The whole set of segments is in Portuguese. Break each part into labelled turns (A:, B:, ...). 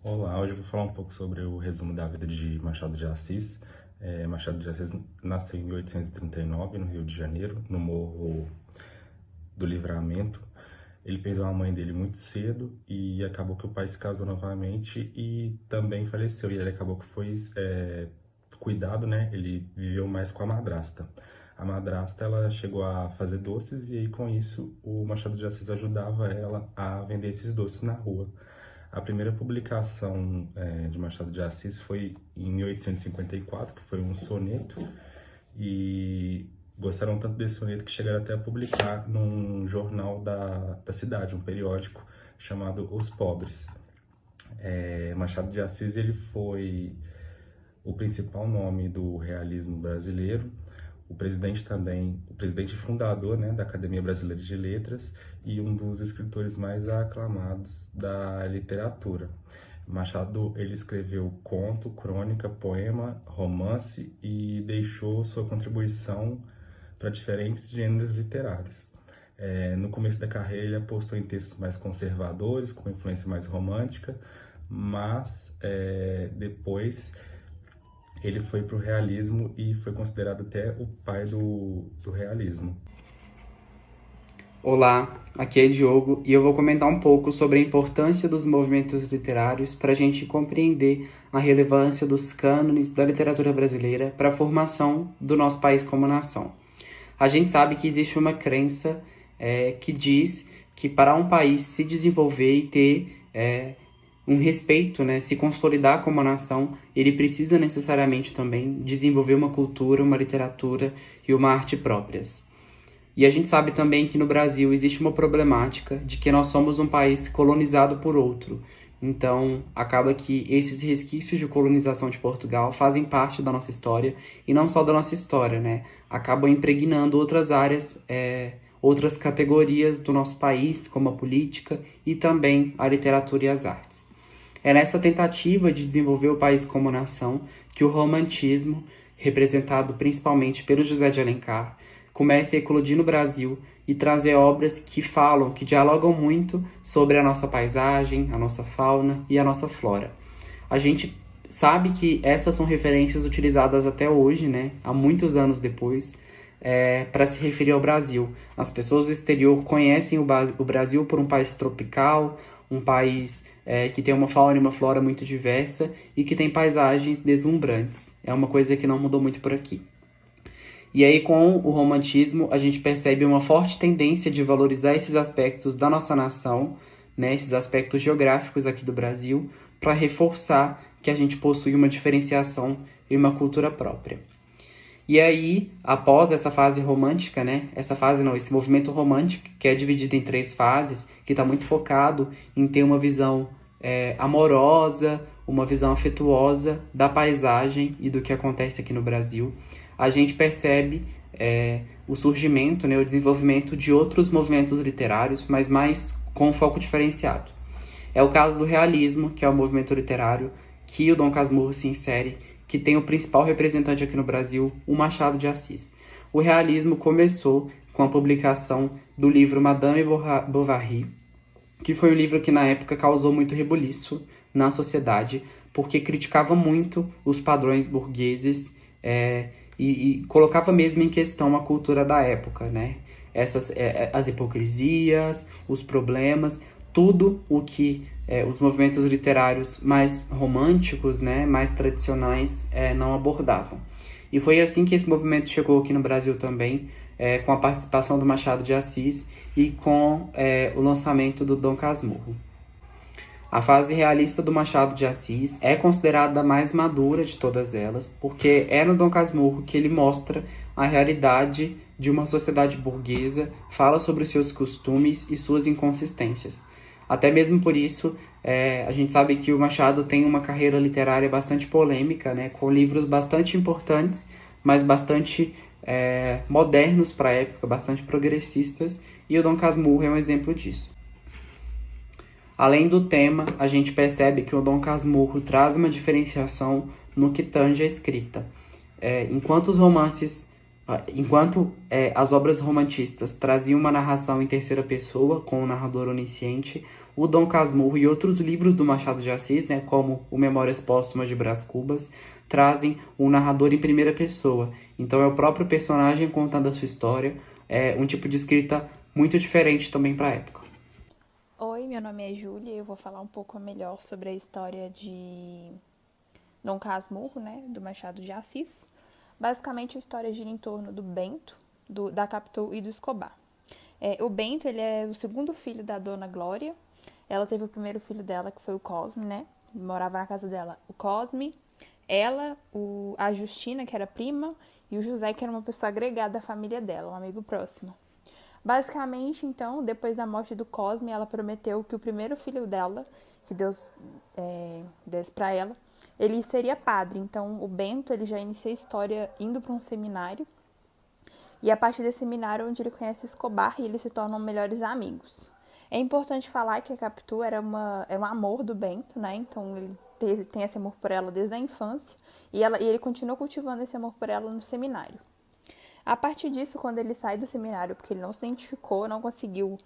A: Olá, hoje eu vou falar um pouco sobre o resumo da vida de Machado de Assis. Machado de Assis nasceu em 1839, no Rio de Janeiro, no Morro do Livramento. Ele perdeu a mãe dele muito cedo e acabou que o pai se casou novamente e também faleceu. E ele acabou que foi cuidado, né? Ele viveu mais com a madrasta. A madrasta, ela chegou a fazer doces e aí com isso o Machado de Assis ajudava ela a vender esses doces na rua. A primeira publicação de Machado de Assis foi em 1854, que foi um soneto, e gostaram tanto desse soneto que chegaram até a publicar num jornal da cidade, um periódico chamado Os Pobres. Machado de Assis ele foi o principal nome do realismo brasileiro, o presidente fundador, né, da Academia Brasileira de Letras e um dos escritores mais aclamados da literatura. Machado ele escreveu conto, crônica, poema, romance e deixou sua contribuição para diferentes gêneros literários. No começo da carreira ele apostou em textos mais conservadores, com influência mais romântica, mas depois ele foi para o realismo e foi considerado até o pai do realismo.
B: Olá, aqui é Diogo e eu vou comentar um pouco sobre a importância dos movimentos literários para a gente compreender a relevância dos cânones da literatura brasileira para a formação do nosso país como nação. A gente sabe que existe uma crença que diz que para um país se desenvolver e ter um respeito, né, se consolidar como nação, ele precisa necessariamente também desenvolver uma cultura, uma literatura e uma arte próprias. E a gente sabe também que no Brasil existe uma problemática de que nós somos um país colonizado por outro. Então, acaba que esses resquícios de colonização de Portugal fazem parte da nossa história, e não só da nossa história, né? Acabam impregnando outras áreas, outras categorias do nosso país, como a política e também a literatura e as artes. É nessa tentativa de desenvolver o país como nação que o romantismo, representado principalmente pelo José de Alencar, começa a eclodir no Brasil e trazer obras que falam, que dialogam muito sobre a nossa paisagem, a nossa fauna e a nossa flora. A gente sabe que essas são referências utilizadas até hoje, né, há muitos anos depois, para se referir ao Brasil. As pessoas do exterior conhecem o Brasil por um país tropical, um país que tem uma fauna e uma flora muito diversa e que tem paisagens deslumbrantes. É uma coisa que não mudou muito por aqui. E aí, com o romantismo, a gente percebe uma forte tendência de valorizar esses aspectos da nossa nação, né, esses aspectos geográficos aqui do Brasil, para reforçar que a gente possui uma diferenciação e uma cultura própria. E aí, após essa fase romântica, né, esse movimento romântico, que é dividido em 3 fases, que está muito focado em ter uma visão amorosa, uma visão afetuosa da paisagem e do que acontece aqui no Brasil, a gente percebe o surgimento, né, o desenvolvimento de outros movimentos literários, mas mais com um foco diferenciado. É o caso do realismo, que é o movimento literário que o Dom Casmurro se insere, que tem o principal representante aqui no Brasil, o Machado de Assis. O realismo começou com a publicação do livro Madame Bovary, que foi um livro que na época causou muito rebuliço na sociedade, porque criticava muito os padrões burgueses e colocava mesmo em questão a cultura da época, né? As hipocrisias, os problemas, tudo o que os movimentos literários mais românticos, né, mais tradicionais, não abordavam. E foi assim que esse movimento chegou aqui no Brasil também, com a participação do Machado de Assis e com o lançamento do Dom Casmurro. A fase realista do Machado de Assis é considerada a mais madura de todas elas, porque é no Dom Casmurro que ele mostra a realidade de uma sociedade burguesa, fala sobre os seus costumes e suas inconsistências. Até mesmo por isso, a gente sabe que o Machado tem uma carreira literária bastante polêmica, né, com livros bastante importantes, mas bastante modernos para a época, bastante progressistas, e o Dom Casmurro é um exemplo disso. Além do tema, a gente percebe que o Dom Casmurro traz uma diferenciação no que tange a escrita. Enquanto os romances Enquanto as obras romantistas traziam uma narração em terceira pessoa, com o narrador onisciente, o Dom Casmurro e outros livros do Machado de Assis, né, como o Memórias Póstumas de Brás Cubas, trazem um narrador em primeira pessoa. Então é o próprio personagem contando a sua história, é um tipo de escrita muito diferente também para a época.
C: Oi, meu nome é Júlia e eu vou falar um pouco melhor sobre a história de Dom Casmurro, né, do Machado de Assis. Basicamente, a história gira em torno do Bento, da Capitu e do Escobar. O Bento, ele é o segundo filho da Dona Glória. Ela teve o primeiro filho dela, que foi o Cosme, né? Morava na casa dela o Cosme, ela, a Justina, que era prima, e o José, que era uma pessoa agregada à família dela, um amigo próximo. Basicamente, então, depois da morte do Cosme, ela prometeu que o primeiro filho dela, que Deus desse para ela, ele seria padre. Então, o Bento, ele já inicia a história indo para um seminário. E a partir desse seminário, onde ele conhece o Escobar e eles se tornam melhores amigos. É importante falar que a Capitu era um amor do Bento, né? Então, ele tem esse amor por ela desde a infância. E ele continua cultivando esse amor por ela no seminário. A partir disso, quando ele sai do seminário, porque ele não se identificou, não conseguiu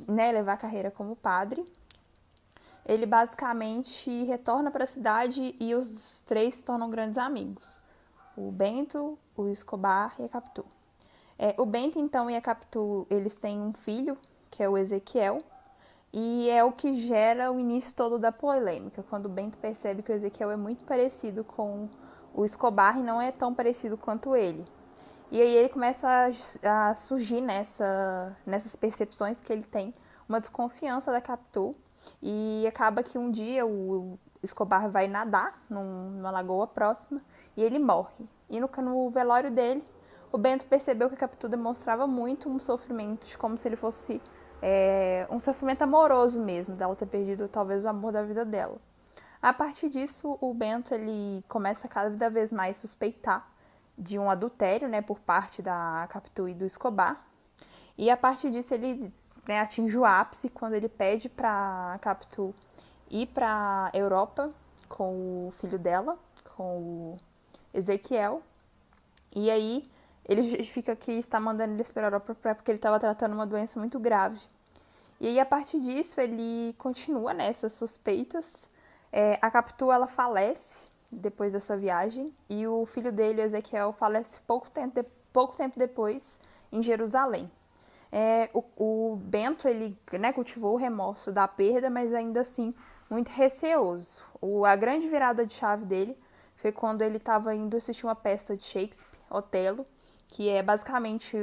C: levar a carreira como padre, ele basicamente retorna para a cidade e os três se tornam grandes amigos. O Bento, o Escobar e a Capitu. O Bento, então, e a Capitu, eles têm um filho, que é o Ezequiel, e é o que gera o início todo da polêmica, quando o Bento percebe que o Ezequiel é muito parecido com o Escobar e não é tão parecido quanto ele. E aí ele começa a surgir nessas percepções que ele tem uma desconfiança da Capitu. E acaba que um dia o Escobar vai nadar numa lagoa próxima e ele morre. E no velório dele, o Bento percebeu que a Capitu demonstrava muito um sofrimento, como se ele fosse um sofrimento amoroso mesmo, dela ter perdido talvez o amor da vida dela. A partir disso, o Bento ele começa cada vez mais suspeitar de um adultério, né, por parte da Capitu e do Escobar. E a partir disso ele atinge o ápice quando ele pede para Capitu ir para a Europa com o filho dela, com o Ezequiel. E aí ele justifica que está mandando eles para a Europa porque ele estava tratando uma doença muito grave. E aí a partir disso ele continua nessas suspeitas. A Capitu ela falece depois dessa viagem, e o filho dele, Ezequiel, falece pouco tempo depois em Jerusalém. O Bento, ele cultivou o remorso da perda, mas ainda assim muito receoso. A grande virada de chave dele foi quando ele estava indo assistir uma peça de Shakespeare, Otelo, que é basicamente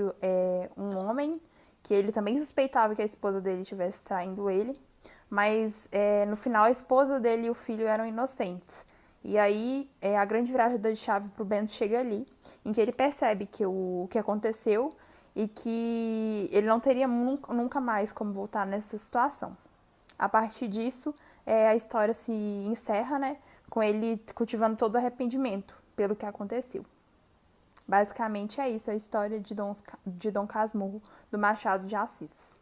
C: um homem que ele também suspeitava que a esposa dele estivesse traindo ele, mas no final a esposa dele e o filho eram inocentes. E aí, a grande virada de chave para o Bento chega ali, em que ele percebe que o que aconteceu e que ele não teria nunca mais como voltar nessa situação. A partir disso, a história se encerra, né, com ele cultivando todo o arrependimento pelo que aconteceu. Basicamente é isso, a história de Dom Casmurro, do Machado de Assis.